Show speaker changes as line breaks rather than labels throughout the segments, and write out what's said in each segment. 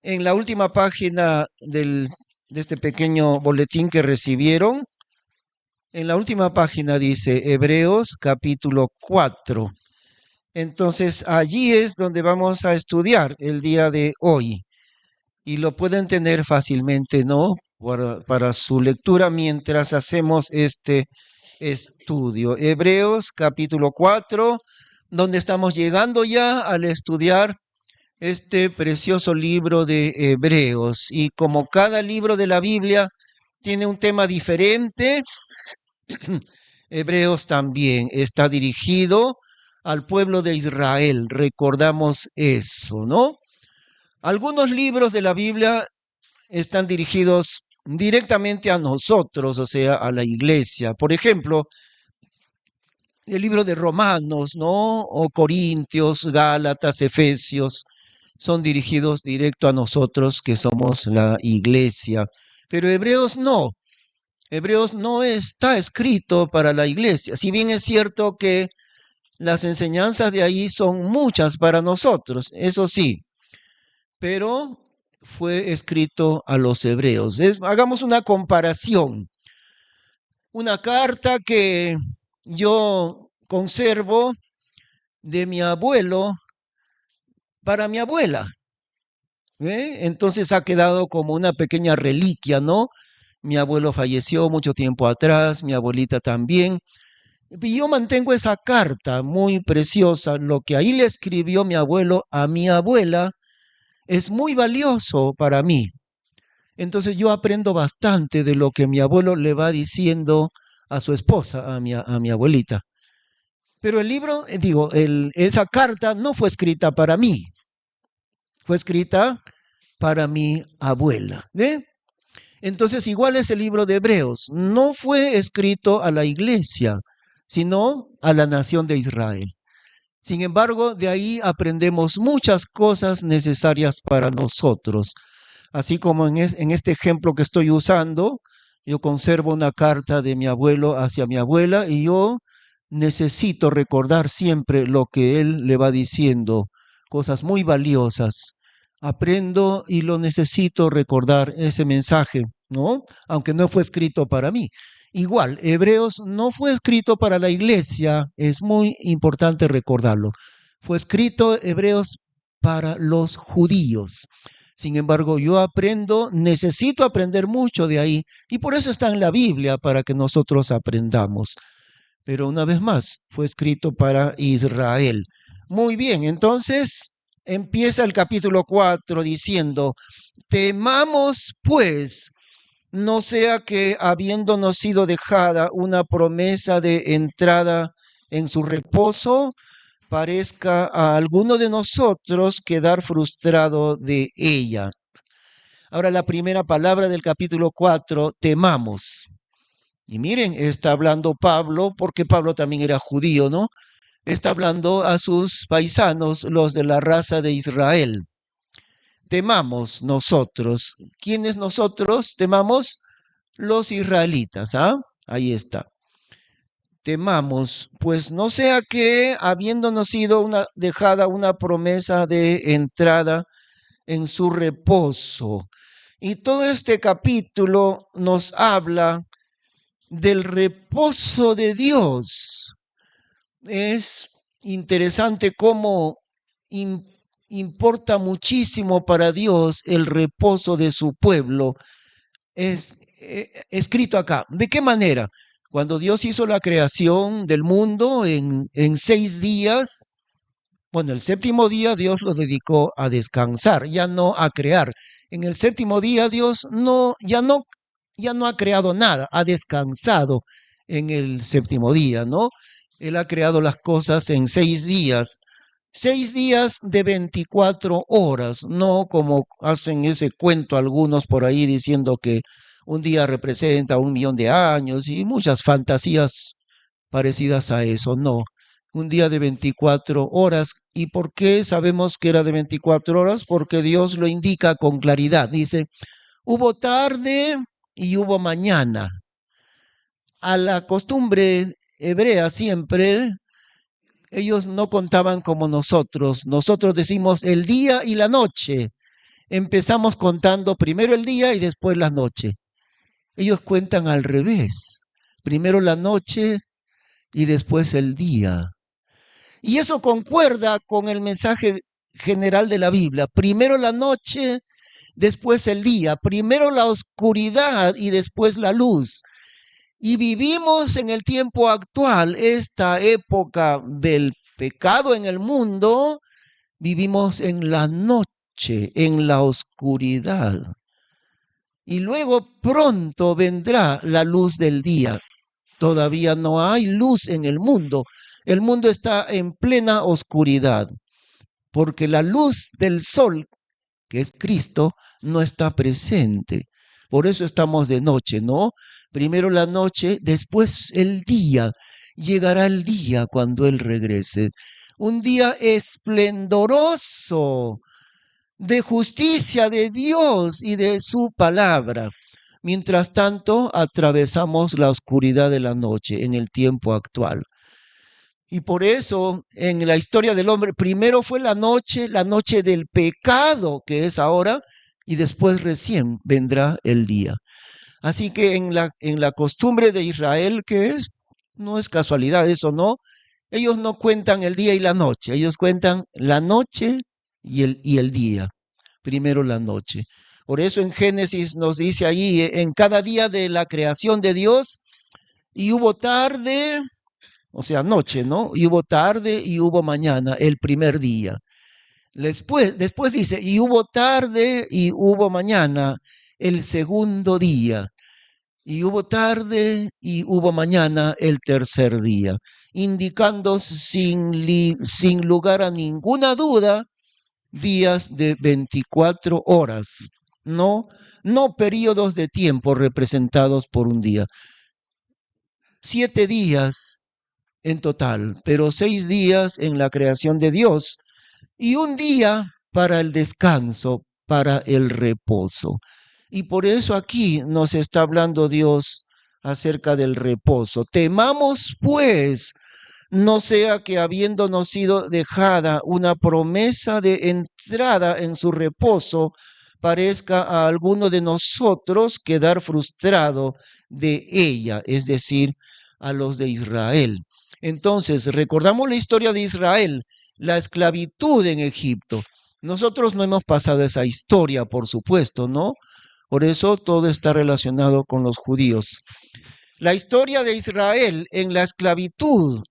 En la última página de este pequeño boletín que recibieron, en la última página dice Hebreos capítulo 4. Entonces allí es donde vamos a estudiar el día de hoy y lo pueden tener fácilmente, ¿no? Para su lectura mientras hacemos este estudio. Hebreos capítulo 4, donde estamos llegando ya al estudiar este precioso libro de Hebreos. Y como cada libro de la Biblia tiene un tema diferente, Hebreos también está dirigido al pueblo de Israel. Recordamos eso, ¿no? Algunos libros de la Biblia están dirigidos directamente a nosotros, o sea, a la iglesia. Por ejemplo, el libro de Romanos, ¿no? O Corintios, Gálatas, Efesios, son dirigidos directo a nosotros que somos la iglesia. Pero Hebreos no. Hebreos no está escrito para la iglesia. Si bien es cierto que las enseñanzas de ahí son muchas para nosotros, eso sí, pero fue escrito a los hebreos. Hagamos una comparación. Una carta que yo conservo de mi abuelo para mi abuela. Entonces ha quedado como una pequeña reliquia, ¿no? Mi abuelo falleció mucho tiempo atrás, mi abuelita también. Y yo mantengo esa carta muy preciosa. Lo que ahí le escribió mi abuelo a mi abuela es muy valioso para mí. Entonces yo aprendo bastante de lo que mi abuelo le va diciendo a su esposa, a mi abuelita. Pero el libro, esa carta no fue escrita para mí, fue escrita para mi abuela. ¿Ve? Entonces igual es el libro de Hebreos, no fue escrito a la iglesia, sino a la nación de Israel. Sin embargo, de ahí aprendemos muchas cosas necesarias para nosotros. Así como en este ejemplo que estoy usando, yo conservo una carta de mi abuelo hacia mi abuela y yo necesito recordar siempre lo que él le va diciendo, cosas muy valiosas. Aprendo y lo necesito recordar ese mensaje, ¿no? Aunque no fue escrito para mí. Igual, Hebreos no fue escrito para la iglesia, es muy importante recordarlo. Fue escrito Hebreos para los judíos. Sin embargo, yo necesito aprender mucho de ahí y por eso está en la Biblia, para que nosotros aprendamos. Pero una vez más, fue escrito para Israel. Muy bien, entonces empieza el capítulo 4 diciendo, temamos pues, no sea que habiéndonos sido dejada una promesa de entrada en su reposo, parezca a alguno de nosotros quedar frustrado de ella. Ahora la primera palabra del capítulo 4, temamos. Y miren, está hablando Pablo, porque Pablo también era judío, ¿no? Está hablando a sus paisanos, los de la raza de Israel. Temamos nosotros. ¿Quiénes nosotros temamos? Los israelitas, ¿ah? Ahí está. Temamos, pues no sea que, habiéndonos sido dejada una promesa de entrada en su reposo. Y todo este capítulo nos habla del reposo de Dios. Es interesante cómo importa muchísimo para Dios el reposo de su pueblo. Es escrito acá. ¿De qué manera? Cuando Dios hizo la creación del mundo en 6 días, bueno, el séptimo día Dios lo dedicó a descansar, ya no a crear. En el séptimo día Dios ya no ha creado nada, ha descansado en el séptimo día, ¿no? Él ha creado las cosas en 6 días. 6 días de 24 horas, no como hacen ese cuento algunos por ahí diciendo que un día representa 1 millón de años y muchas fantasías parecidas a eso. No, un día de 24 horas. ¿Y por qué sabemos que era de 24 horas? Porque Dios lo indica con claridad. Dice, hubo tarde y hubo mañana. A la costumbre hebrea siempre, ellos no contaban como nosotros. Nosotros decimos el día y la noche. empezamos contando primero el día y después la noche. Ellos cuentan al revés. Primero la noche y después el día. Y eso concuerda con el mensaje general de la Biblia. Primero la noche, después el día. Primero la oscuridad y después la luz. Y vivimos en el tiempo actual, esta época del pecado en el mundo, vivimos en la noche, en la oscuridad. Y luego pronto vendrá la luz del día. Todavía no hay luz en el mundo. El mundo está en plena oscuridad, porque la luz del sol, que es Cristo, no está presente. Por eso estamos de noche, ¿no? Primero la noche, después el día. Llegará el día cuando Él regrese. Un día esplendoroso de justicia de Dios y de su palabra. Mientras tanto, atravesamos la oscuridad de la noche en el tiempo actual. Y por eso, en la historia del hombre, primero fue la noche del pecado, que es ahora, y después recién vendrá el día. Así que en la costumbre de Israel, no es casualidad eso, ¿no? Ellos no cuentan el día y la noche, ellos cuentan la noche y el día. Primero la noche. Por eso en Génesis nos dice allí, en cada día de la creación de Dios, y hubo tarde, o sea, noche, ¿no? Y hubo tarde y hubo mañana, el primer día. Después dice, y hubo tarde y hubo mañana, el segundo día. Y hubo tarde y hubo mañana, el tercer día. Indicando sin lugar a ninguna duda, días de 24 horas. No periodos de tiempo representados por un día. 7 días en total, pero 6 días en la creación de Dios y un día para el descanso, para el reposo. Y por eso aquí nos está hablando Dios acerca del reposo. Temamos pues, no sea que habiéndonos sido dejada una promesa de entrada en su reposo, parezca a alguno de nosotros quedar frustrado de ella, es decir, a los de Israel. Entonces, recordamos la historia de Israel, la esclavitud en Egipto. Nosotros no hemos pasado esa historia, por supuesto, ¿no? Por eso todo está relacionado con los judíos. La historia de Israel en la esclavitud,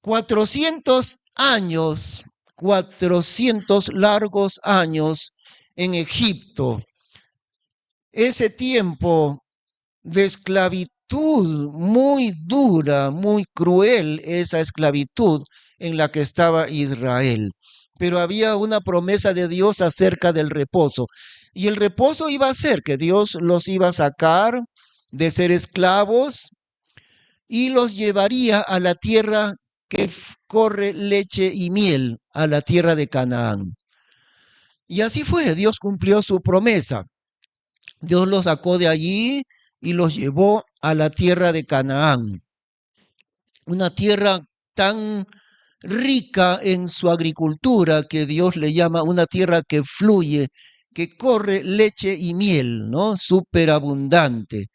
400 años, 400 largos años en Egipto. Ese tiempo de esclavitud muy dura, muy cruel, esa esclavitud en la que estaba Israel. Pero había una promesa de Dios acerca del reposo. Y el reposo iba a ser que Dios los iba a sacar de ser esclavos y los llevaría a la tierra que corre leche y miel, a la tierra de Canaán. Y así fue, Dios cumplió su promesa. Dios los sacó de allí y los llevó a la tierra de Canaán. Una tierra tan rica en su agricultura que Dios le llama una tierra que fluye, que corre leche y miel, ¿no? Súper abundante.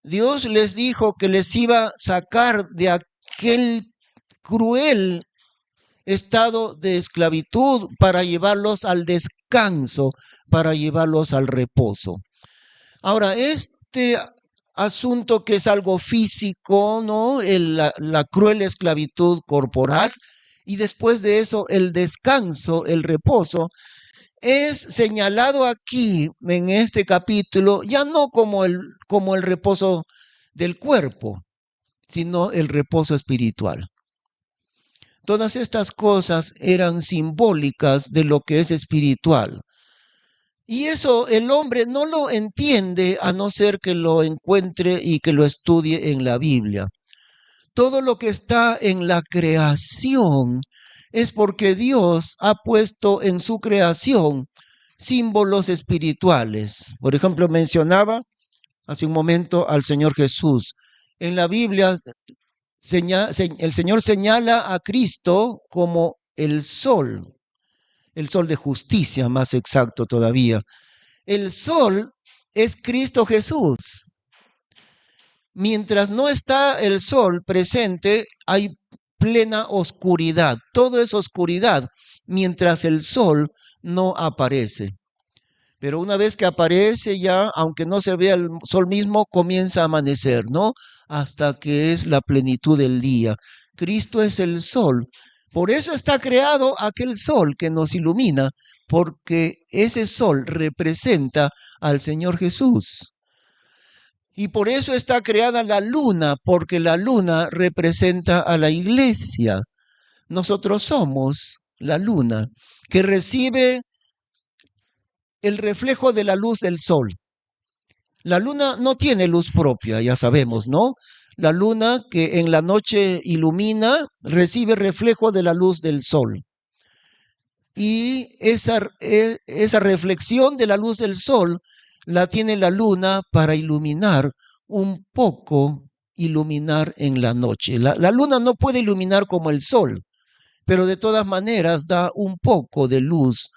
Dios les dijo que les iba a sacar de aquel cruel estado de esclavitud para llevarlos al descanso, para llevarlos al reposo. Ahora, este asunto que es algo físico, ¿no? La cruel esclavitud corporal, y después de eso el descanso, el reposo, es señalado aquí en este capítulo ya no como el reposo del cuerpo, sino el reposo espiritual. Todas estas cosas eran simbólicas de lo que es espiritual. Y eso el hombre no lo entiende a no ser que lo encuentre y que lo estudie en la Biblia. Todo lo que está en la creación es porque Dios ha puesto en su creación símbolos espirituales. Por ejemplo, mencionaba hace un momento al Señor Jesús. En la Biblia el Señor señala a Cristo como el sol. el sol de justicia, más exacto todavía. El sol es Cristo Jesús. Mientras no está el sol presente, hay plena oscuridad. Todo es oscuridad mientras el sol no aparece. Pero una vez que aparece ya, aunque no se vea el sol mismo, comienza a amanecer, ¿no? Hasta que es la plenitud del día. Cristo es el sol. Por eso está creado aquel sol que nos ilumina, porque ese sol representa al Señor Jesús. Y por eso está creada la luna, porque la luna representa a la iglesia. Nosotros somos la luna, que recibe el reflejo de la luz del sol. La luna no tiene luz propia, ya sabemos, ¿no? La luna que en la noche ilumina, recibe reflejo de la luz del sol. Y esa reflexión de la luz del sol la tiene la luna para iluminar un poco, iluminar en la noche. La luna no puede iluminar como el sol, pero de todas maneras da un poco de luz,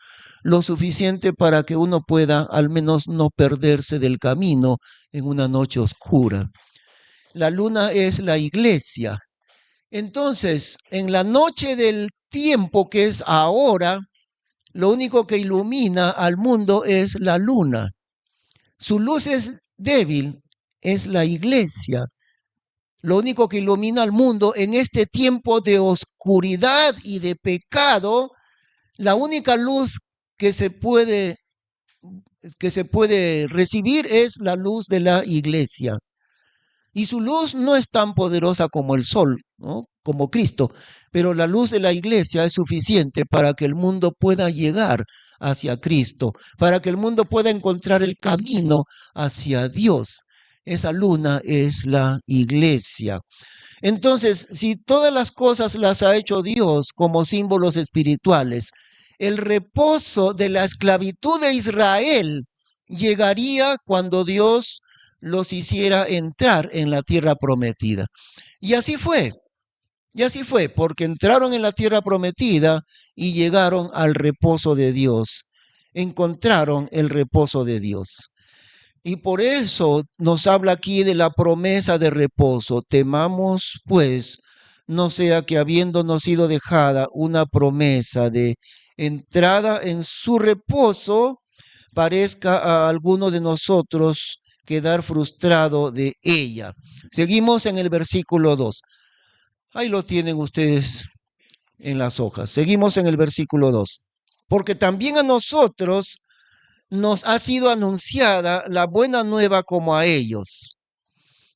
lo suficiente para que uno pueda al menos no perderse del camino en una noche oscura. La luna es la iglesia. Entonces, en la noche del tiempo que es ahora, lo único que ilumina al mundo es la luna. Su luz es débil, es la iglesia. Lo único que ilumina al mundo en este tiempo de oscuridad y de pecado, la única luz que se puede recibir es la luz de la iglesia. Y su luz no es tan poderosa como el sol, ¿no? Como Cristo, pero la luz de la iglesia es suficiente para que el mundo pueda llegar hacia Cristo, para que el mundo pueda encontrar el camino hacia Dios. Esa luna es la iglesia. Entonces, si todas las cosas las ha hecho Dios como símbolos espirituales, el reposo de la esclavitud de Israel llegaría cuando Dios los hiciera entrar en la tierra prometida. Y así fue, porque entraron en la tierra prometida y llegaron al reposo de Dios, encontraron el reposo de Dios. Y por eso nos habla aquí de la promesa de reposo. Temamos, pues, no sea que habiéndonos sido dejada una promesa de entrada en su reposo, parezca a alguno de nosotros quedar frustrado de ella. Seguimos en el versículo 2. Ahí lo tienen ustedes en las hojas. Seguimos en el versículo 2. Porque también a nosotros nos ha sido anunciada la buena nueva como a ellos.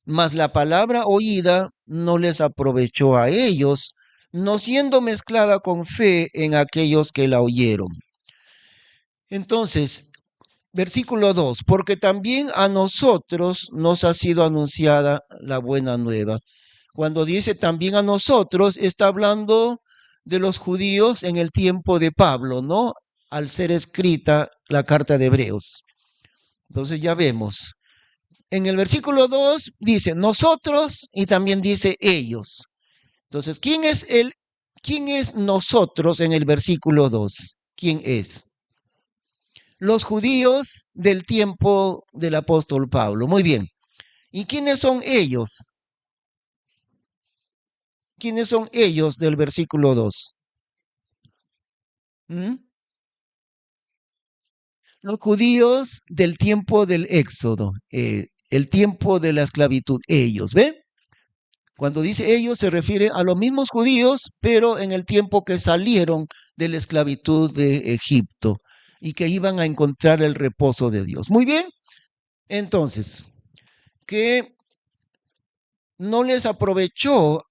Mas la palabra oída no les aprovechó a ellos, no siendo mezclada con fe en aquellos que la oyeron. Entonces, versículo 2, porque también a nosotros nos ha sido anunciada la buena nueva. Cuando dice también a nosotros, está hablando de los judíos en el tiempo de Pablo, ¿no? Al ser escrita la carta de Hebreos. Entonces ya vemos. En el versículo 2 dice nosotros y también dice ellos. Entonces, ¿quién es nosotros en el versículo 2? ¿Quién es? Los judíos del tiempo del apóstol Pablo. Muy bien. ¿Y quiénes son ellos? ¿Quiénes son ellos del versículo 2? Los judíos del tiempo del Éxodo, el tiempo de la esclavitud, ellos, ¿ven? Cuando dice ellos se refiere a los mismos judíos, pero en el tiempo que salieron de la esclavitud de Egipto y que iban a encontrar el reposo de Dios. Muy bien, entonces, que no les aprovechó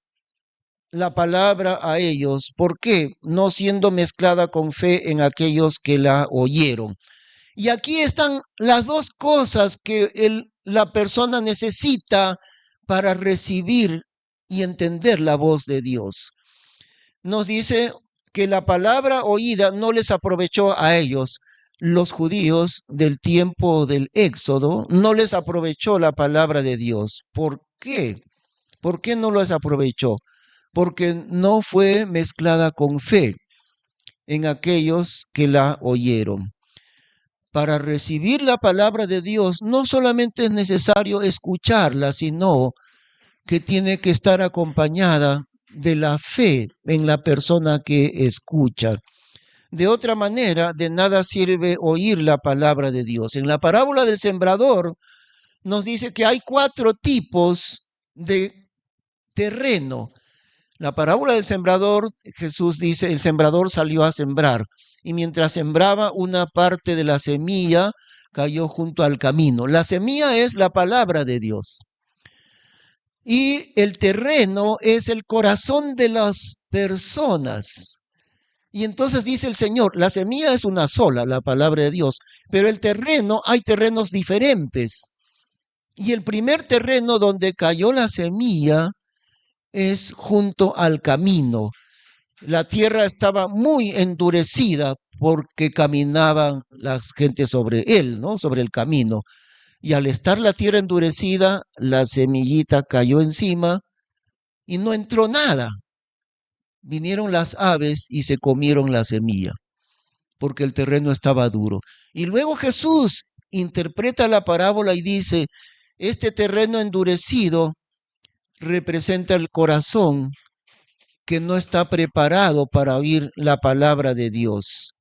la palabra a ellos, ¿por qué? No siendo mezclada con fe en aquellos que la oyeron. Y aquí están las dos cosas que la persona necesita para recibir y entender la voz de Dios. Nos dice que la palabra oída no les aprovechó a ellos. Los judíos del tiempo del Éxodo no les aprovechó la palabra de Dios. ¿Por qué? ¿Por qué no les aprovechó? Porque no fue mezclada con fe. en aquellos que la oyeron. Para recibir la palabra de Dios no solamente es necesario escucharla, sino que tiene que estar acompañada de la fe en la persona que escucha. De otra manera, de nada sirve oír la palabra de Dios. En la parábola del sembrador nos dice que hay 4 tipos de terreno. La parábola del sembrador, Jesús dice, el sembrador salió a sembrar y mientras sembraba, una parte de la semilla cayó junto al camino. La semilla es la palabra de Dios. Y el terreno es el corazón de las personas. Y entonces dice el Señor, la semilla es una sola, la palabra de Dios, pero el terreno, hay terrenos diferentes. Y el primer terreno donde cayó la semilla es junto al camino. La tierra estaba muy endurecida porque caminaban la gente sobre él, ¿no? Sobre el camino. Y al estar la tierra endurecida, la semillita cayó encima y no entró nada. Vinieron las aves y se comieron la semilla, porque el terreno estaba duro. Y luego Jesús interpreta la parábola y dice, este terreno endurecido representa el corazón que no está preparado para oír la palabra de Dios.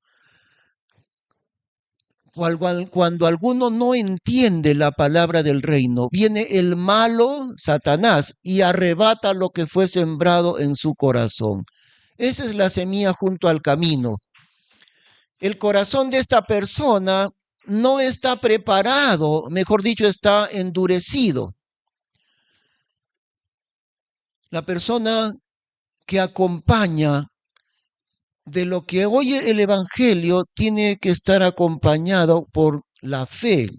Cuando alguno no entiende la palabra del reino, viene el malo, Satanás, y arrebata lo que fue sembrado en su corazón. Esa es la semilla junto al camino. El corazón de esta persona no está preparado, mejor dicho, está endurecido. La persona que acompaña de lo que oye el Evangelio tiene que estar acompañado por la fe.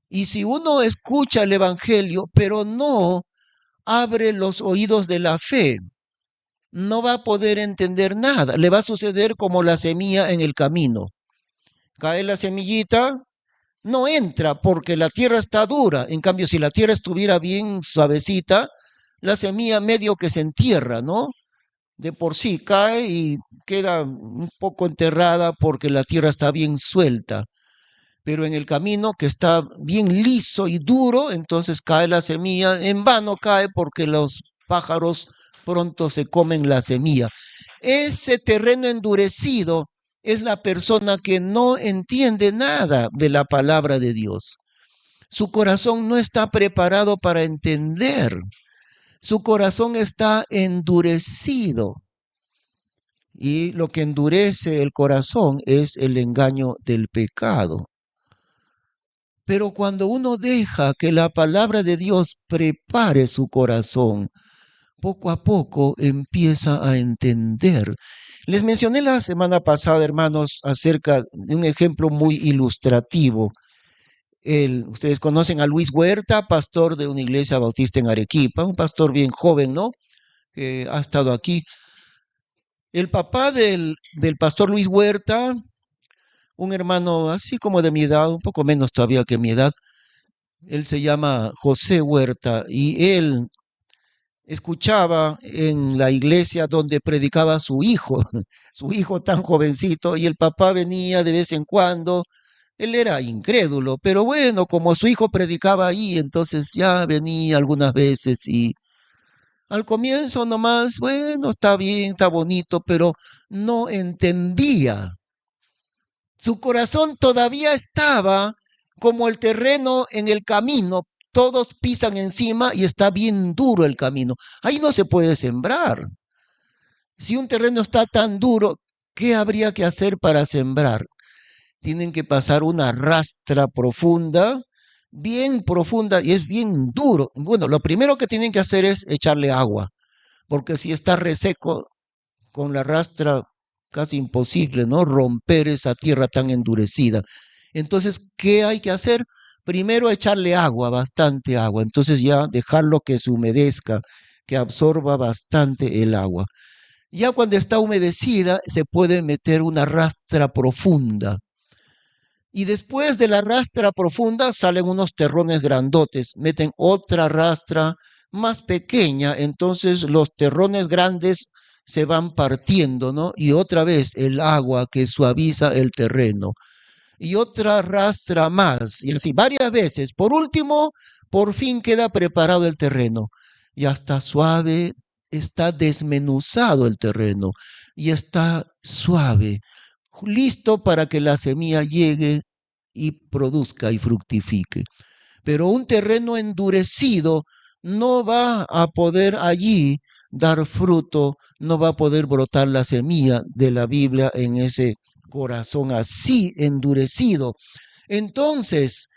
Y si uno escucha el Evangelio, pero no abre los oídos de la fe, no va a poder entender nada. Le va a suceder como la semilla en el camino. Cae la semillita, no entra porque la tierra está dura. En cambio, si la tierra estuviera bien suavecita, la semilla medio que se entierra, ¿no? De por sí cae y queda un poco enterrada porque la tierra está bien suelta. Pero en el camino que está bien liso y duro, entonces cae la semilla. En vano cae porque los pájaros pronto se comen la semilla. Ese terreno endurecido es la persona que no entiende nada de la palabra de Dios. Su corazón no está preparado para entender. Su corazón está endurecido. Y lo que endurece el corazón es el engaño del pecado. Pero cuando uno deja que la palabra de Dios prepare su corazón, poco a poco empieza a entender. Les mencioné la semana pasada, hermanos, acerca de un ejemplo muy ilustrativo. Ustedes conocen a Luis Huerta, pastor de una iglesia bautista en Arequipa, un pastor bien joven, ¿no? Que ha estado aquí. El papá del pastor Luis Huerta, un hermano así como de mi edad, un poco menos todavía que mi edad, él se llama José Huerta y él escuchaba en la iglesia donde predicaba su hijo tan jovencito, y el papá venía de vez en cuando. Él era incrédulo, pero bueno, como su hijo predicaba ahí, entonces ya venía algunas veces y al comienzo nomás, bueno, está bien, está bonito, pero no entendía. Su corazón todavía estaba como el terreno en el camino. Todos pisan encima y está bien duro el camino. Ahí no se puede sembrar. Si un terreno está tan duro, ¿qué habría que hacer para sembrar? Tienen que pasar una rastra profunda, bien profunda, y es bien duro. Bueno, lo primero que tienen que hacer es echarle agua, porque si está reseco, con la rastra casi imposible, ¿no? Romper esa tierra tan endurecida. Entonces, ¿qué hay que hacer? Primero echarle agua, bastante agua. Entonces ya dejarlo que se humedezca, que absorba bastante el agua. Ya cuando está humedecida, se puede meter una rastra profunda. Y después de la rastra profunda salen unos terrones grandotes. Meten otra rastra más pequeña. Entonces los terrones grandes se van partiendo, ¿no? Y otra vez el agua que suaviza el terreno. Y otra rastra más, y así varias veces. Por último, por fin queda preparado el terreno. Y hasta suave, está desmenuzado el terreno. Y está suave, listo para que la semilla llegue y produzca y fructifique. Pero un terreno endurecido no va a poder allí dar fruto, no va a poder brotar la semilla de la Biblia en ese corazón así endurecido. Entonces,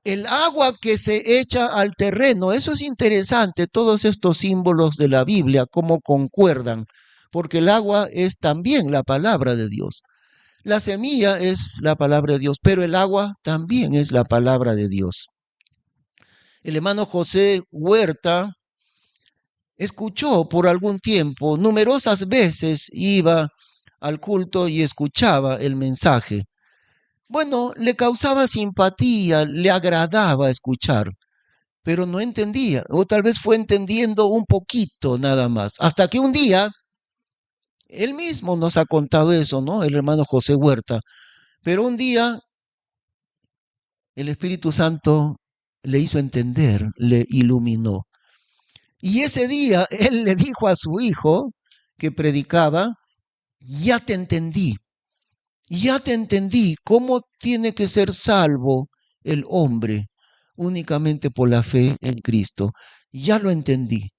el agua que se echa al terreno, eso es interesante, todos estos símbolos de la Biblia, cómo concuerdan, porque el agua es también la palabra de Dios. La semilla es la palabra de Dios, pero el agua también es la palabra de Dios. El hermano José Huerta escuchó por algún tiempo, numerosas veces iba al culto y escuchaba el mensaje. Bueno, le causaba simpatía, le agradaba escuchar, pero no entendía, o tal vez fue entendiendo un poquito nada más, hasta que un día, él mismo nos ha contado eso, ¿no? El hermano José Huerta, pero un día el Espíritu Santo le hizo entender, le iluminó. Y ese día él le dijo a su hijo que predicaba, ya te entendí cómo tiene que ser salvo el hombre únicamente por la fe en Cristo. Ya lo entendí.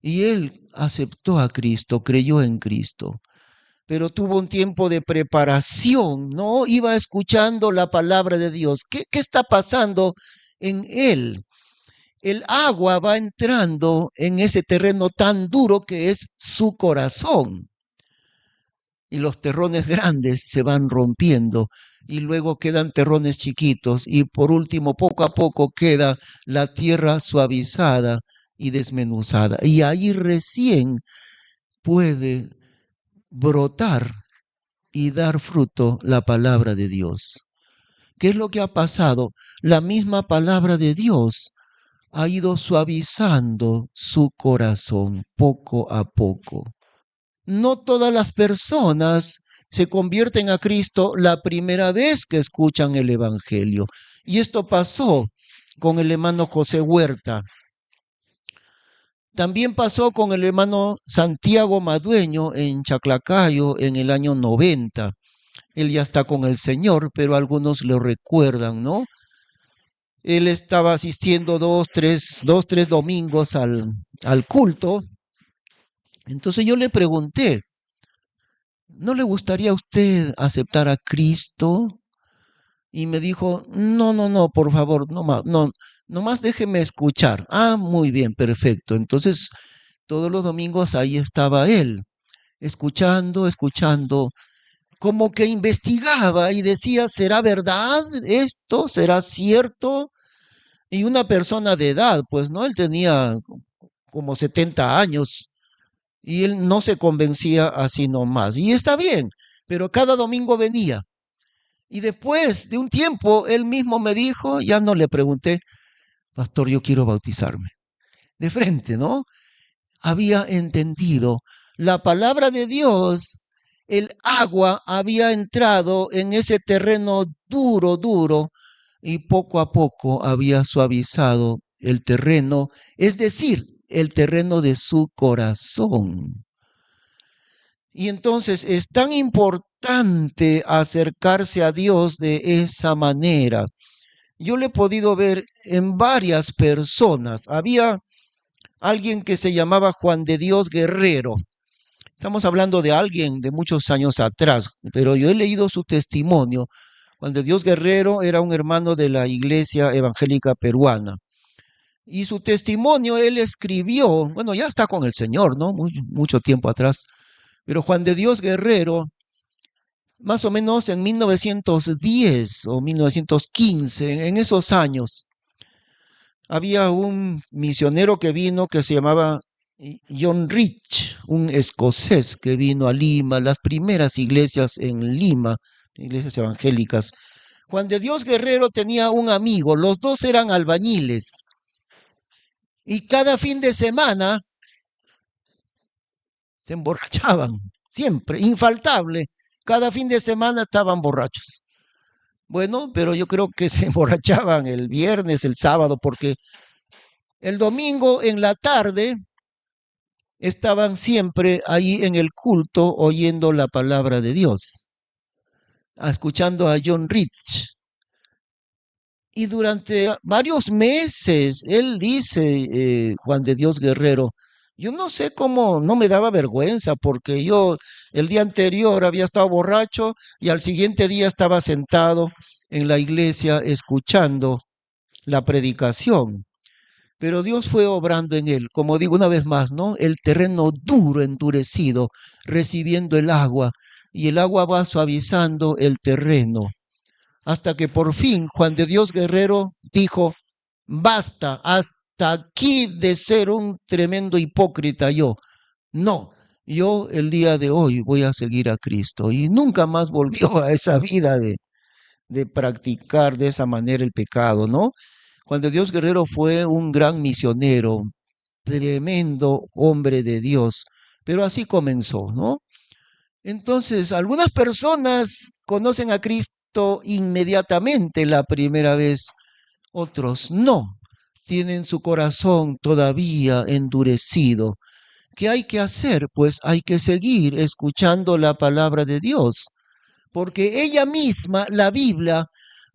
Y él aceptó a Cristo, creyó en Cristo. Pero tuvo un tiempo de preparación, ¿no? Iba escuchando la palabra de Dios. ¿Qué está pasando en él? El agua va entrando en ese terreno tan duro que es su corazón. Y los terrones grandes se van rompiendo y luego quedan terrones chiquitos y por último, poco a poco queda la tierra suavizada y desmenuzada. Y ahí recién puede brotar y dar fruto la palabra de Dios. ¿Qué es lo que ha pasado? La misma palabra de Dios ha ido suavizando su corazón poco a poco. No todas las personas se convierten a Cristo la primera vez que escuchan el Evangelio. Y esto pasó con el hermano José Huerta. También pasó con el hermano Santiago Madueño en Chaclacayo en el año 90. Él ya está con el Señor, pero algunos lo recuerdan, ¿no? Él estaba asistiendo dos, tres domingos al culto. Entonces yo le pregunté, ¿no le gustaría a usted aceptar a Cristo? Y me dijo, no, por favor, nomás déjeme escuchar. Ah, muy bien, perfecto. Entonces, todos los domingos ahí estaba él, escuchando, como que investigaba y decía, ¿será verdad esto? ¿Será cierto? Y una persona de edad, pues, ¿no? Él tenía como 70 años y él no se convencía así nomás. Y está bien, pero cada domingo venía. Y después de un tiempo, él mismo me dijo, ya no le pregunté, pastor, yo quiero bautizarme. De frente, ¿no? Había entendido la palabra de Dios, el agua había entrado en ese terreno duro, y poco a poco había suavizado el terreno, es decir, el terreno de su corazón. Y entonces es tan importante acercarse a Dios de esa manera. Yo lo he podido ver en varias personas. Había alguien que se llamaba Juan de Dios Guerrero. Estamos hablando de alguien de muchos años atrás, pero yo he leído su testimonio. Juan de Dios Guerrero era un hermano de la Iglesia Evangélica Peruana. Y su testimonio él escribió, bueno, ya está con el Señor, ¿no? Mucho tiempo atrás. Pero Juan de Dios Guerrero, más o menos en 1910 o 1915, en esos años, había un misionero que vino que se llamaba John Rich, un escocés que vino a Lima, las primeras iglesias en Lima, iglesias evangélicas. Juan de Dios Guerrero tenía un amigo, los dos eran albañiles. Y cada fin de semana se emborrachaban, siempre, infaltable. Cada fin de semana estaban borrachos. Bueno, pero yo creo que se emborrachaban el viernes, el sábado, porque el domingo en la tarde estaban siempre ahí en el culto oyendo la palabra de Dios, escuchando a John Rich. Y durante varios meses, él dice, Juan de Dios Guerrero, yo no sé cómo, no me daba vergüenza, porque yo el día anterior había estado borracho y al siguiente día estaba sentado en la iglesia escuchando la predicación. Pero Dios fue obrando en él, como digo una vez más, ¿no? El terreno duro, endurecido, recibiendo el agua, y el agua va suavizando el terreno, hasta que por fin Juan de Dios Guerrero dijo, basta, hasta aquí de ser un tremendo hipócrita yo. No, yo el día de hoy voy a seguir a Cristo. Y nunca más volvió a esa vida de practicar de esa manera el pecado, ¿no? Juan de Dios Guerrero fue un gran misionero, tremendo hombre de Dios, pero así comenzó, ¿no? Entonces, algunas personas conocen a Cristo inmediatamente la primera vez, otros no, tienen su corazón todavía endurecido. ¿Qué hay que hacer? Pues hay que seguir escuchando la palabra de Dios, porque ella misma, la Biblia,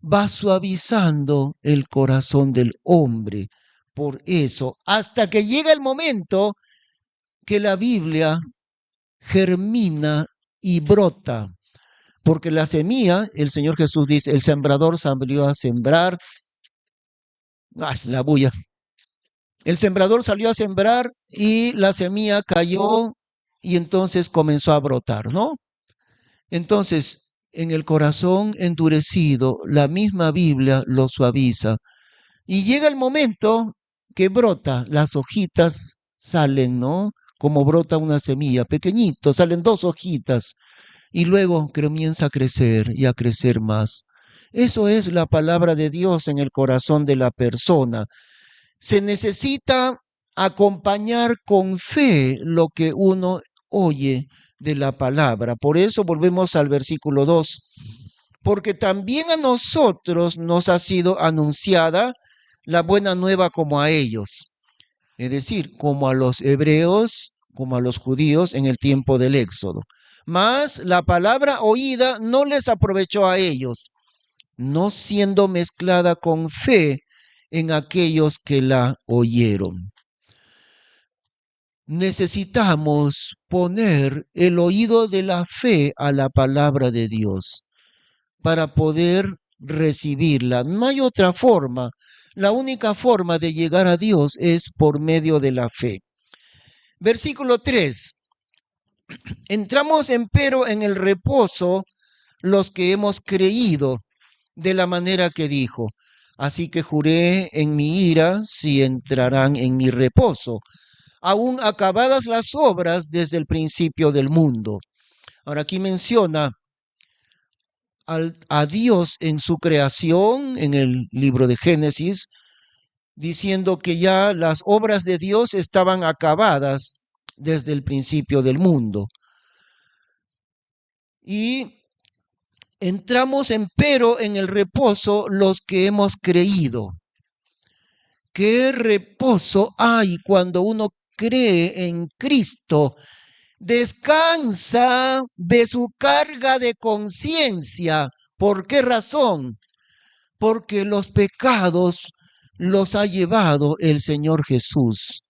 va suavizando el corazón del hombre. Por eso, hasta que llega el momento que la Biblia germina y brota. Porque la semilla, el Señor Jesús dice, el sembrador salió a sembrar. La bulla. El sembrador salió a sembrar y la semilla cayó y entonces comenzó a brotar, ¿no? Entonces, en el corazón endurecido, la misma Biblia lo suaviza. Y llega el momento que brota, las hojitas salen, ¿no? Como brota una semilla, pequeñito, salen 2 hojitas y luego comienza a crecer y a crecer más. Eso es la palabra de Dios en el corazón de la persona. Se necesita acompañar con fe lo que uno oye de la palabra. Por eso volvemos al versículo 2. Porque también a nosotros nos ha sido anunciada la buena nueva como a ellos. Es decir, como a los hebreos, como a los judíos en el tiempo del Éxodo. Mas la palabra oída no les aprovechó a ellos, no siendo mezclada con fe en aquellos que la oyeron. Necesitamos poner el oído de la fe a la palabra de Dios para poder recibirla. No hay otra forma. La única forma de llegar a Dios es por medio de la fe. Versículo 3. Entramos empero en el reposo los que hemos creído de la manera que dijo. Así que juré en mi ira si entrarán en mi reposo, aún acabadas las obras desde el principio del mundo. Ahora aquí menciona a Dios en su creación, en el libro de Génesis, diciendo que ya las obras de Dios estaban acabadas desde el principio del mundo. Y entramos empero en el reposo los que hemos creído. ¿Qué reposo hay cuando uno cree en Cristo? Descansa de su carga de conciencia. ¿Por qué razón? Porque los pecados los ha llevado el Señor Jesús.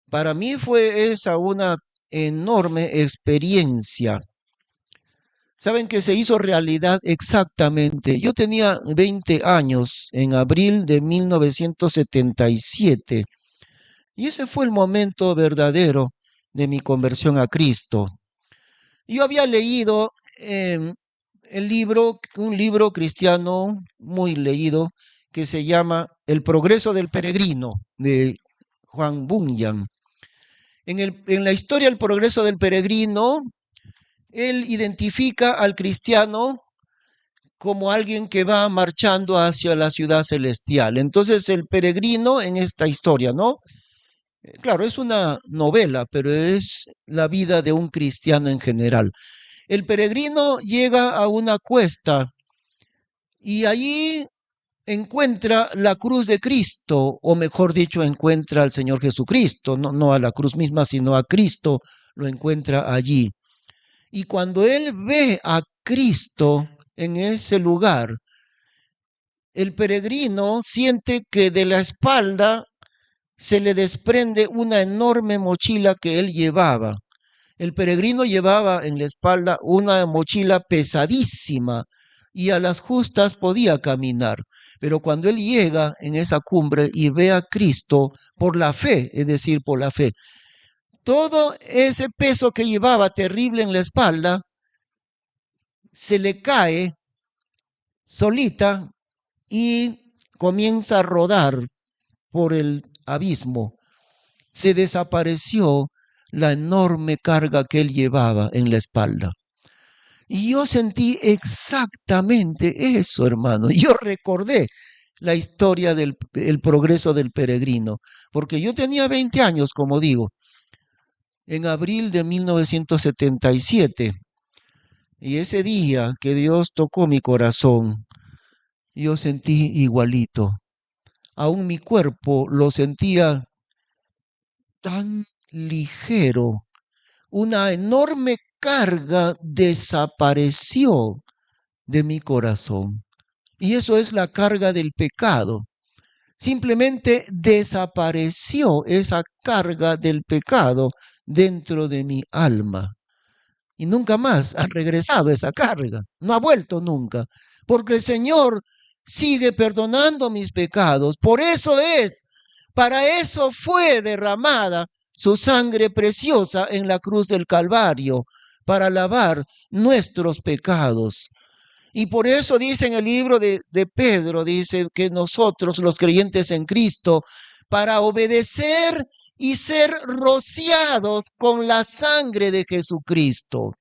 Para mí fue esa una enorme experiencia. ¿Saben que se hizo realidad exactamente? Yo tenía 20 años en abril de 1977 y ese fue el momento verdadero de mi conversión a Cristo. Yo había leído un libro cristiano muy leído que se llama El progreso del peregrino, de Juan Bunyan. En la historia del progreso del peregrino, él identifica al cristiano como alguien que va marchando hacia la ciudad celestial. Entonces el peregrino en esta historia, ¿no? Claro, es una novela, pero es la vida de un cristiano en general. El peregrino llega a una cuesta y allí encuentra la cruz de Cristo, o mejor dicho, encuentra al Señor Jesucristo, no a la cruz misma, sino a Cristo, lo encuentra allí. Y cuando él ve a Cristo en ese lugar, el peregrino siente que de la espalda se le desprende una enorme mochila que él llevaba. El peregrino llevaba en la espalda una mochila pesadísima y a las justas podía caminar. Pero cuando él llega en esa cumbre y ve a Cristo por la fe, es decir, por la fe, todo ese peso que llevaba terrible en la espalda se le cae solita y comienza a rodar por el abismo. Se desapareció la enorme carga que él llevaba en la espalda. Y yo sentí exactamente eso, hermano. Yo recordé la historia del el progreso del peregrino, porque yo tenía 20 años, como digo, en abril de 1977. Y ese día que Dios tocó mi corazón, yo sentí igualito. Aún mi cuerpo lo sentía tan ligero. Una enorme carga desapareció de mi corazón. Y eso es la carga del pecado. Simplemente desapareció esa carga del pecado dentro de mi alma. Y nunca más ha regresado esa carga. No ha vuelto nunca. Porque el Señor sigue perdonando mis pecados. Por eso es, para eso fue derramada su sangre preciosa en la cruz del Calvario, para lavar nuestros pecados. Y por eso dice en el libro de Pedro, dice que nosotros los creyentes en Cristo, para obedecer y ser rociados con la sangre de Jesucristo.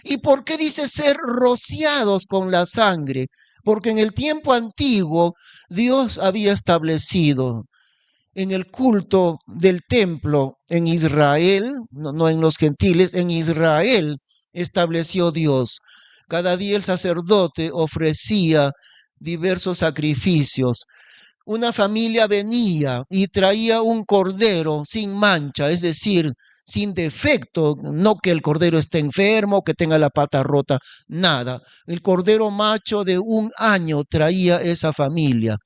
¿Y por qué dice ser rociados con la sangre? Porque en el tiempo antiguo Dios había establecido en el culto del templo en Israel, no en los gentiles, en Israel estableció Dios. Cada día el sacerdote ofrecía diversos sacrificios. Una familia venía y traía un cordero sin mancha, es decir, sin defecto, no que el cordero esté enfermo, que tenga la pata rota, nada. El cordero macho de 1 año traía esa familia.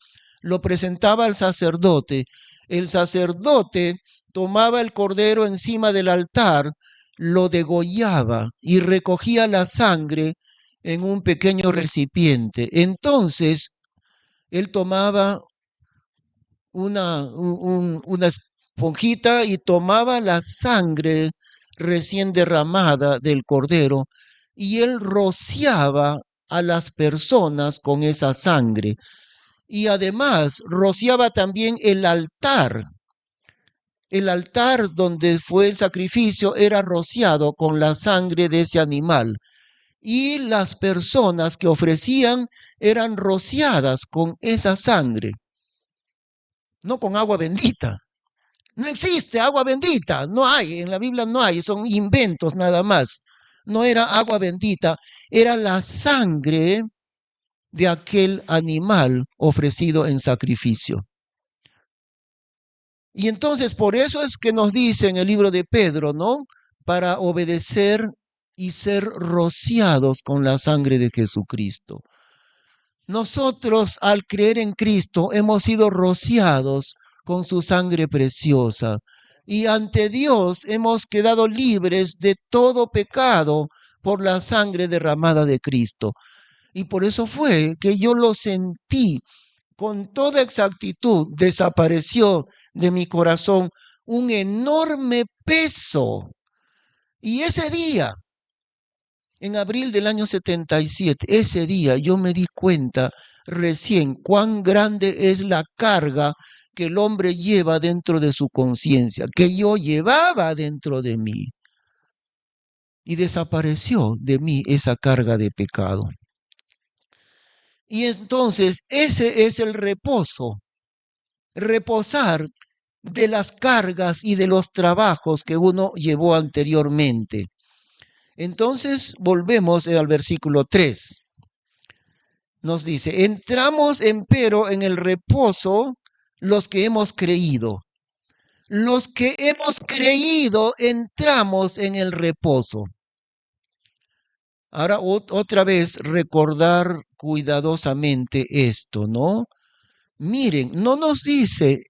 Lo presentaba al sacerdote. El sacerdote tomaba el cordero encima del altar, lo degollaba y recogía la sangre en un pequeño recipiente. Entonces, él tomaba una esponjita y tomaba la sangre recién derramada del cordero y él rociaba a las personas con esa sangre. Y además rociaba también el altar. El altar donde fue el sacrificio era rociado con la sangre de ese animal. Y las personas que ofrecían eran rociadas con esa sangre, no con agua bendita. No existe agua bendita, no hay, en la Biblia no hay, son inventos nada más. No era agua bendita, era la sangre de aquel animal ofrecido en sacrificio. Y entonces por eso es que nos dice en el libro de Pedro, ¿no? Para obedecer y ser rociados con la sangre de Jesucristo. Nosotros al creer en Cristo hemos sido rociados con su sangre preciosa y ante Dios hemos quedado libres de todo pecado por la sangre derramada de Cristo. Y por eso fue que yo lo sentí con toda exactitud. Desapareció de mi corazón un enorme peso. Y ese día, en abril del año 77, ese día yo me di cuenta recién cuán grande es la carga que el hombre lleva dentro de su conciencia, que yo llevaba dentro de mí. Y desapareció de mí esa carga de pecado. Y entonces ese es el reposo. Reposar de las cargas y de los trabajos que uno llevó anteriormente. Entonces volvemos al versículo 3. Nos dice, entramos empero en el reposo los que hemos creído. Los que hemos creído entramos en el reposo. Ahora otra vez recordar cuidadosamente esto, ¿no? Miren, no nos dice,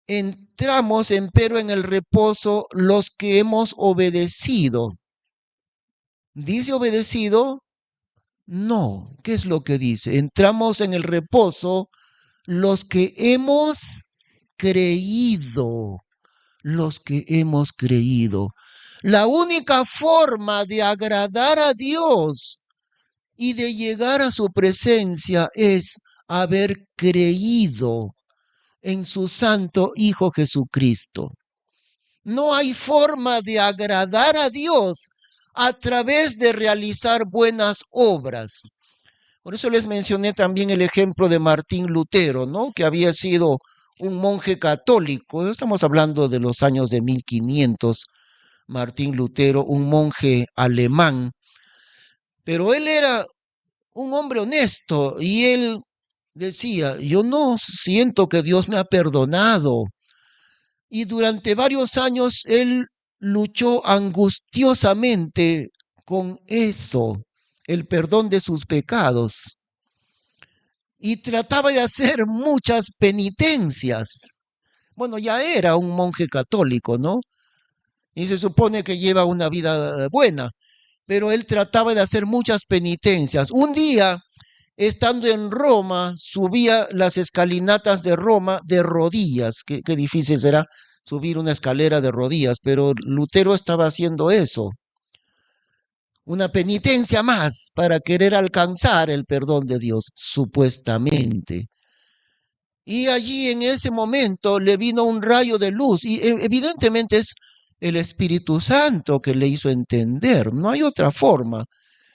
entramos empero en el reposo los que hemos obedecido. ¿Dice obedecido? No. ¿Qué es lo que dice? Entramos en el reposo los que hemos creído. Los que hemos creído. La única forma de agradar a Dios y de llegar a su presencia es haber creído en su santo Hijo Jesucristo. No hay forma de agradar a Dios a través de realizar buenas obras. Por eso les mencioné también el ejemplo de Martín Lutero, ¿no? Que había sido un monje católico. Estamos hablando de los años de 1500. Martín Lutero, un monje alemán. Pero él era un hombre honesto y él decía, yo no siento que Dios me ha perdonado. Y durante varios años él luchó angustiosamente con eso, el perdón de sus pecados. Y trataba de hacer muchas penitencias. Bueno, ya era un monje católico, ¿no? Y se supone que lleva una vida buena, pero él trataba de hacer muchas penitencias. Un día, estando en Roma, subía las escalinatas de Roma de rodillas. Qué difícil será subir una escalera de rodillas, pero Lutero estaba haciendo eso. Una penitencia más para querer alcanzar el perdón de Dios, supuestamente. Y allí en ese momento le vino un rayo de luz y evidentemente es el Espíritu Santo que le hizo entender, no hay otra forma.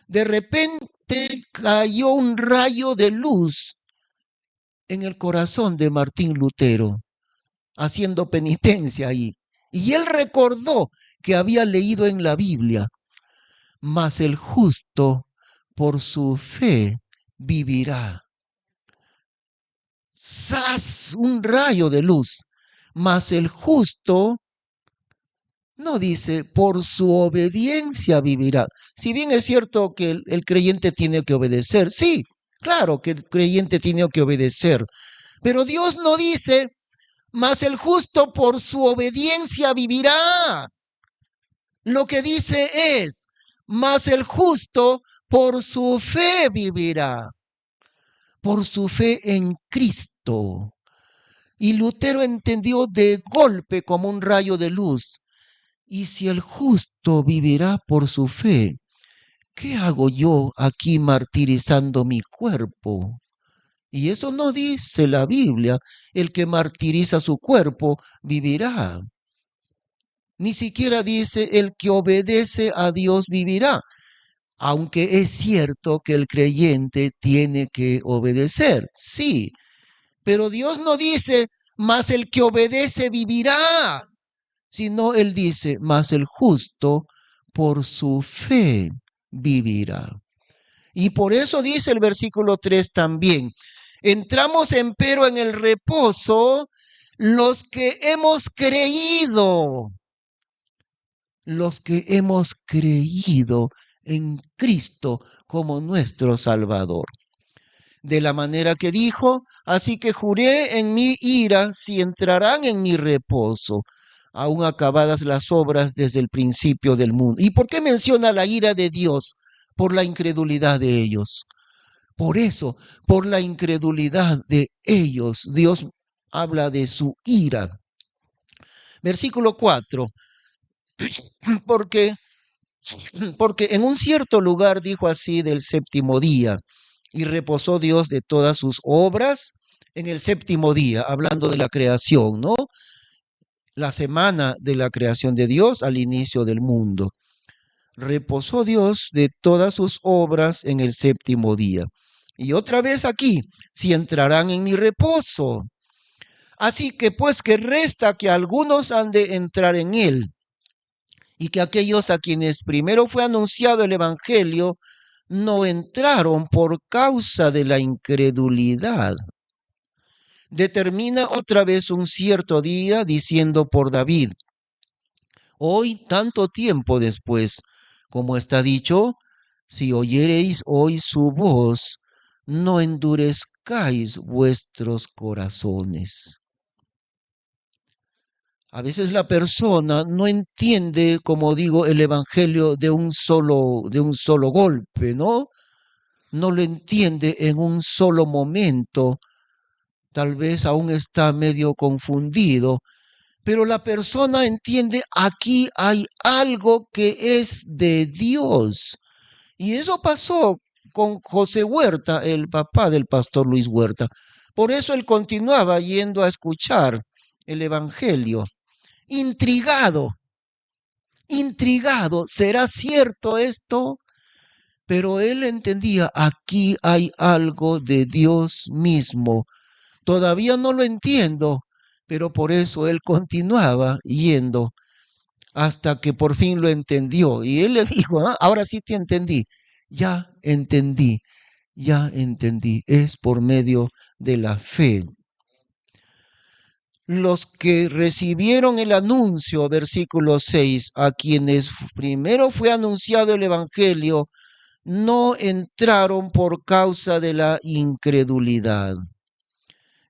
De repente cayó un rayo de luz en el corazón de Martín Lutero, haciendo penitencia ahí. Y él recordó que había leído en la Biblia, mas el justo por su fe vivirá. ¡Sas! Un rayo de luz. Mas el justo no dice, por su obediencia vivirá. Si bien es cierto que el creyente tiene que obedecer, sí, claro que el creyente tiene que obedecer, pero Dios no dice, mas el justo por su obediencia vivirá. Lo que dice es, mas el justo por su fe vivirá, por su fe en Cristo. Y Lutero entendió de golpe como un rayo de luz. Y si el justo vivirá por su fe, ¿qué hago yo aquí martirizando mi cuerpo? Y eso no dice la Biblia. El que martiriza su cuerpo vivirá. Ni siquiera dice el que obedece a Dios vivirá. Aunque es cierto que el creyente tiene que obedecer, sí. Pero Dios no dice, mas el que obedece vivirá. Sino él dice, mas el justo por su fe vivirá. Y por eso dice el versículo 3 también, entramos empero en el reposo los que hemos creído en Cristo como nuestro Salvador. De la manera que dijo, así que juré en mi ira si entrarán en mi reposo, aún acabadas las obras desde el principio del mundo. ¿Y por qué menciona la ira de Dios? Por la incredulidad de ellos. Por eso, por la incredulidad de ellos, Dios habla de su ira. Versículo 4. Porque en un cierto lugar dijo así del séptimo día, y reposó Dios de todas sus obras en el séptimo día, hablando de la creación, ¿no? La semana de la creación de Dios al inicio del mundo. Reposó Dios de todas sus obras en el séptimo día. Y otra vez aquí, si entrarán en mi reposo. Así que pues que resta que algunos han de entrar en él, y que aquellos a quienes primero fue anunciado el Evangelio no entraron por causa de la incredulidad. Determina otra vez un cierto día diciendo por David: hoy, tanto tiempo después, como está dicho, si oyereis hoy su voz, no endurezcáis vuestros corazones. A veces la persona no entiende, como digo, el evangelio de un solo golpe, ¿no? No lo entiende en un solo momento. Tal vez aún está medio confundido, pero la persona entiende, aquí hay algo que es de Dios. Y eso pasó con José Huerta, el papá del pastor Luis Huerta. Por eso él continuaba yendo a escuchar el evangelio, intrigado, intrigado, ¿será cierto esto? Pero él entendía, aquí hay algo de Dios mismo. Todavía no lo entiendo, pero por eso él continuaba yendo hasta que por fin lo entendió. Y él le dijo: "Ah, ahora sí te entendí, ya entendí, ya entendí, es por medio de la fe". Los que recibieron el anuncio, versículo 6, a quienes primero fue anunciado el Evangelio, no entraron por causa de la incredulidad.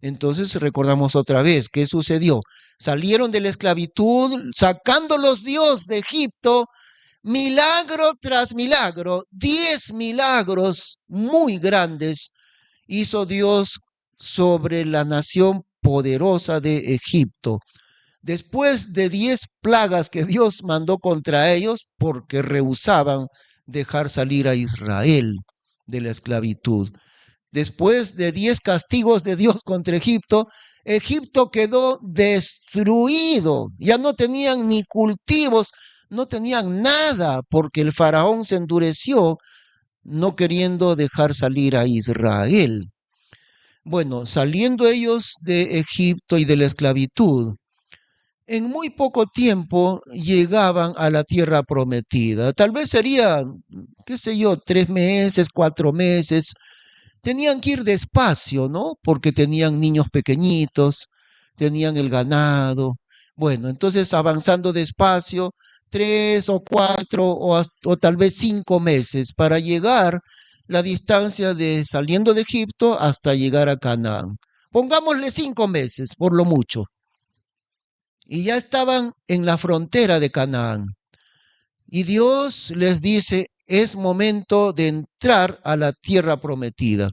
Entonces recordamos otra vez, ¿qué sucedió? Salieron de la esclavitud, sacándolos Dios de Egipto, milagro tras milagro, 10 milagros muy grandes hizo Dios sobre la nación poderosa de Egipto. Después de 10 plagas que Dios mandó contra ellos, porque rehusaban dejar salir a Israel de la esclavitud. Después de 10 castigos de Dios contra Egipto, Egipto quedó destruido. Ya no tenían ni cultivos, no tenían nada, porque el faraón se endureció, no queriendo dejar salir a Israel. Bueno, saliendo ellos de Egipto y de la esclavitud, en muy poco tiempo llegaban a la tierra prometida. Tal vez sería, qué sé yo, 3 meses, 4 meses. Tenían que ir despacio, ¿no? Porque tenían niños pequeñitos, tenían el ganado. Bueno, entonces avanzando despacio, 3 o 4 o tal vez 5 meses para llegar la distancia de saliendo de Egipto hasta llegar a Canaán. Pongámosle 5 meses, por lo mucho. Y ya estaban en la frontera de Canaán. Y Dios les dice: es momento de entrar a la tierra prometida.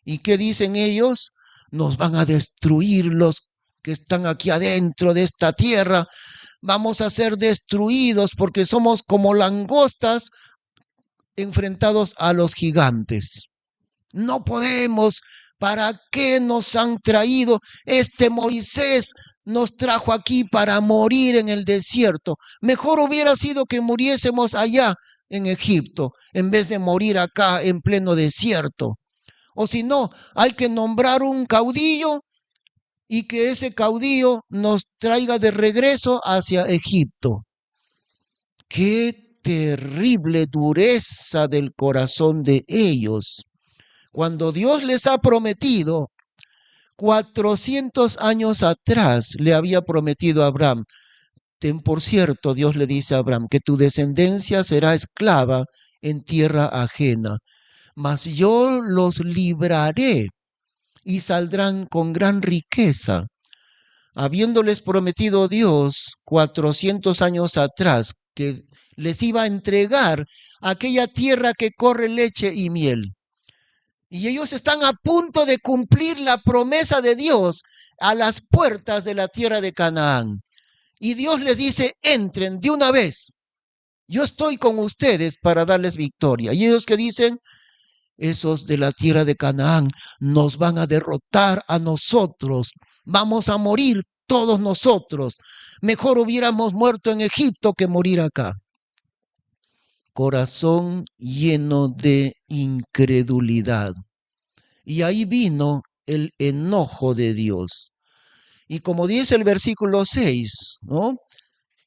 ¿Y qué dicen ellos? Nos van a destruir los que están aquí adentro de esta tierra. Vamos a ser destruidos porque somos como langostas enfrentados a los gigantes. No podemos. ¿Para qué nos han traído? Este Moisés nos trajo aquí para morir en el desierto. Mejor hubiera sido que muriésemos allá en Egipto en vez de morir acá en pleno desierto. O si no, hay que nombrar un caudillo y que ese caudillo nos traiga de regreso hacia Egipto. Qué terrible dureza del corazón de ellos. Cuando Dios les ha prometido, 400 años atrás le había prometido a Abraham: ten por cierto, Dios le dice a Abraham, que tu descendencia será esclava en tierra ajena, mas yo los libraré y saldrán con gran riqueza. Habiéndoles prometido Dios 400 años atrás que les iba a entregar aquella tierra que corre leche y miel. Y ellos están a punto de cumplir la promesa de Dios a las puertas de la tierra de Canaán. Y Dios les dice: entren de una vez. Yo estoy con ustedes para darles victoria. Y ellos que dicen: esos de la tierra de Canaán nos van a derrotar a nosotros. Vamos a morir todos nosotros. Mejor hubiéramos muerto en Egipto que morir acá. Corazón lleno de incredulidad. Y ahí vino el enojo de Dios. Y como dice el versículo 6, ¿no?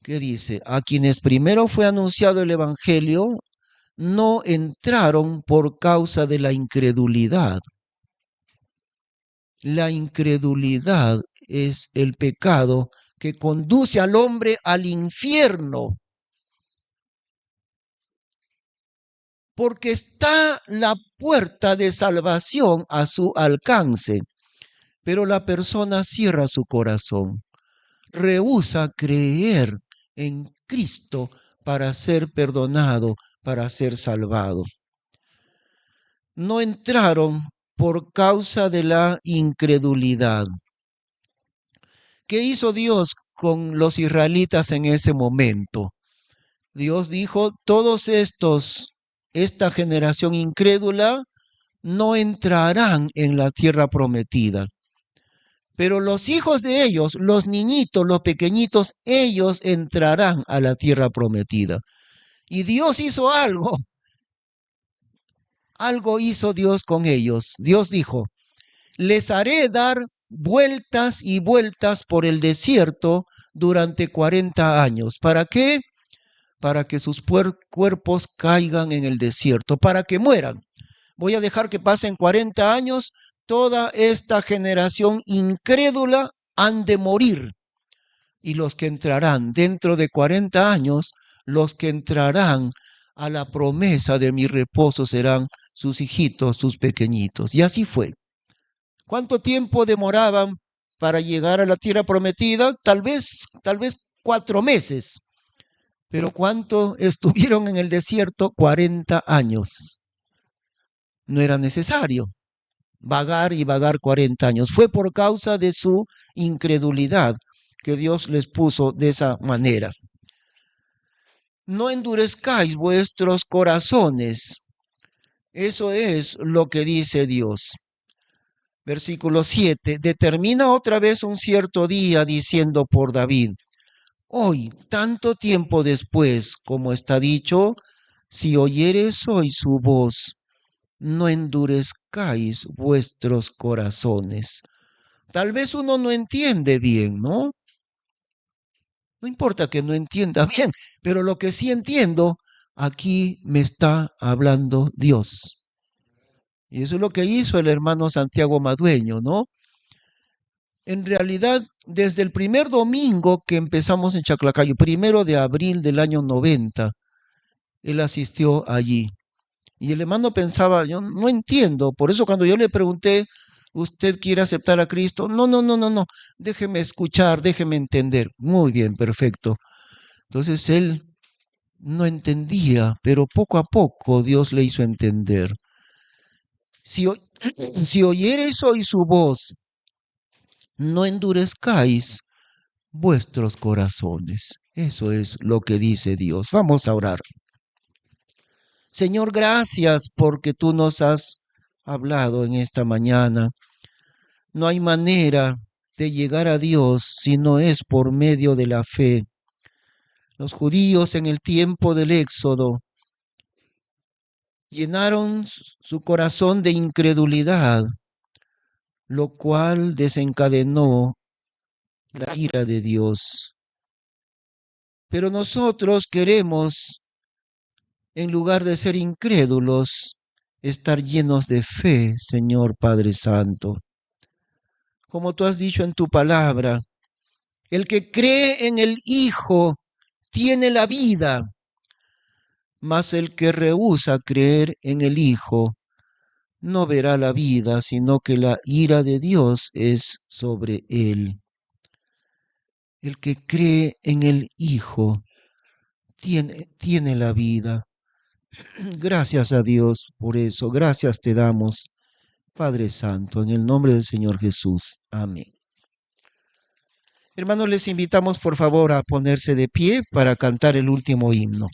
Que dice, a quienes primero fue anunciado el Evangelio, no entraron por causa de la incredulidad. La incredulidad es el pecado que conduce al hombre al infierno, porque está la puerta de salvación a su alcance, pero la persona cierra su corazón, rehúsa creer en Cristo para ser perdonado, para ser salvado. No entraron por causa de la incredulidad. ¿Qué hizo Dios con los israelitas en ese momento? Dios dijo, esta generación incrédula, no entrarán en la tierra prometida. Pero los hijos de ellos, los niñitos, los pequeñitos, ellos entrarán a la tierra prometida. Y Dios hizo algo. Algo hizo Dios con ellos. Dios dijo, les haré dar vueltas y vueltas por el desierto durante 40 años. ¿Para qué? Para que sus cuerpos caigan en el desierto, para que mueran. Voy a dejar que pasen 40 años, toda esta generación incrédula han de morir. Y los que entrarán dentro de 40 años, los que entrarán a la promesa de mi reposo serán sus hijitos, sus pequeñitos. Y así fue. ¿Cuánto tiempo demoraban para llegar a la tierra prometida? Tal vez 4 meses. Pero ¿cuánto estuvieron en el desierto? 40 años. No era necesario vagar y vagar 40 años. Fue por causa de su incredulidad que Dios les puso de esa manera. No endurezcáis vuestros corazones. Eso es lo que dice Dios. Versículo 7. Determina otra vez un cierto día diciendo por David, hoy, tanto tiempo después, como está dicho, si oyereis hoy su voz, no endurezcáis vuestros corazones. Tal vez uno no entiende bien, ¿no? No importa que no entienda bien, pero lo que sí entiendo, aquí me está hablando Dios. Y eso es lo que hizo el hermano Santiago Madueño, ¿no? En realidad, desde el primer domingo que empezamos en Chaclacayo, 1 de abril del año 90, él asistió allí. Y el hermano pensaba, yo no entiendo, por eso cuando yo le pregunté, ¿usted quiere aceptar a Cristo? No, déjeme escuchar, déjeme entender. Muy bien, perfecto. Entonces él no entendía, pero poco a poco Dios le hizo entender. Si oyereis hoy su voz, no endurezcáis vuestros corazones. Eso es lo que dice Dios. Vamos a orar. Señor, gracias porque tú nos has hablado en esta mañana. No hay manera de llegar a Dios si no es por medio de la fe. Los judíos en el tiempo del Éxodo llenaron su corazón de incredulidad, lo cual desencadenó la ira de Dios. Pero nosotros queremos, en lugar de ser incrédulos, estar llenos de fe, Señor Padre Santo. Como tú has dicho en tu palabra, el que cree en el Hijo tiene la vida, mas el que rehúsa creer en el Hijo no verá la vida, sino que la ira de Dios es sobre él. El que cree en el Hijo tiene la vida. Gracias a Dios por eso. Gracias te damos, Padre Santo, en el nombre del Señor Jesús. Amén. Hermanos, les invitamos por favor a ponerse de pie para cantar el último himno.